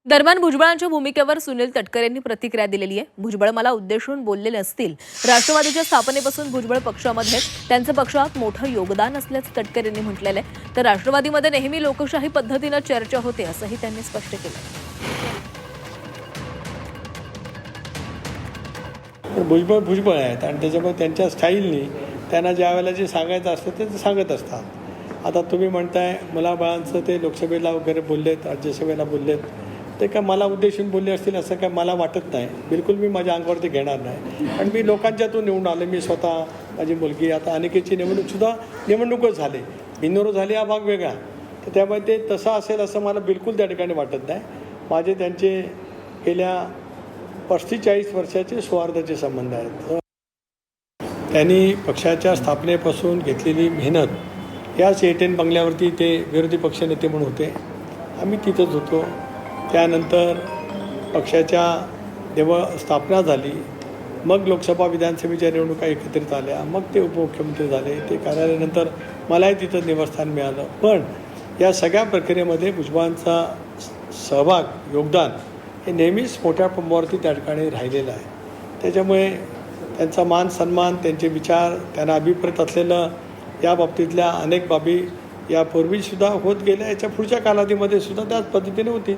दरम्यान भुजबळांच्या भूमिकेवर सुनील तटकरे यांनी प्रतिक्रिया दिलेली आहे. भुजबळ मला उद्देशून बोलले नसतील. राष्ट्रवादीच्या स्थापनेपासून भुजबळ पक्षामध्ये आहेत. त्यांचं पक्षात मोठं योगदान असल्याचं तटकरे यांनी म्हटलेलं आहे. तर राष्ट्रवादीमध्ये नेहमी लोकशाही पद्धतीनं चर्चा होते असंही त्यांनी स्पष्ट केलं. भुजबळ आहेत आणि त्याच्यामुळे त्यांच्या स्टाईलनी त्यांना ज्या वेळेला जे सांगायचं असतं ते सांगत असतात. आता तुम्ही म्हणताय मुलाबाळांचं ते लोकसभेला वगैरे बोललेत, राज्यसभेला बोललेत, ते काय मला उद्देशून बोलले असतील असं काय मला वाटत नाही. बिलकुल मी माझ्या अंगावरती घेणार नाही. आणि मी लोकांच्यातून निवडून आले. मी स्वतः, माझी मुलगी, आता अनिकेतची निवडणूकच झाली, बिनविरोध झाली हा भाग वेगळा. तर त्यामुळे ते तसं असेल असं मला बिलकुल त्या ठिकाणी वाटत नाही. माझे त्यांचे गेल्या 35-40 वर्षाचे सौहार्दाचे संबंध आहेत. त्यांनी पक्षाच्या स्थापनेपासून घेतलेली मेहनत, याच A10 बंगल्यावरती ते विरोधी पक्षनेते म्हणून होते. आम्ही तिथंच होतो. त्यानंतर पक्षाच्या जेव्हा स्थापना झाली, मग लोकसभा विधानसभेच्या निवडणुका एकत्रित आल्या, मग ते उपमुख्यमंत्री झाले. ते कार्यालयानंतर मलाही तिथं निवासस्थान मिळालं. पण या सगळ्या प्रक्रियेमध्ये भुजबळांचा सहभाग, योगदान हे नेहमीच मोठ्या प्रमाणावरती त्या ठिकाणी राहिलेलं आहे. त्याच्यामुळे त्यांचा मान सन्मान, त्यांचे विचार, त्यांना अभिप्रेत असलेलं या बाबतीतल्या अनेक बाबी यापूर्वीसुद्धा होत गेल्या, याच्या पुढच्या कालावधीमध्ये सुद्धा त्याच पद्धतीने होतील.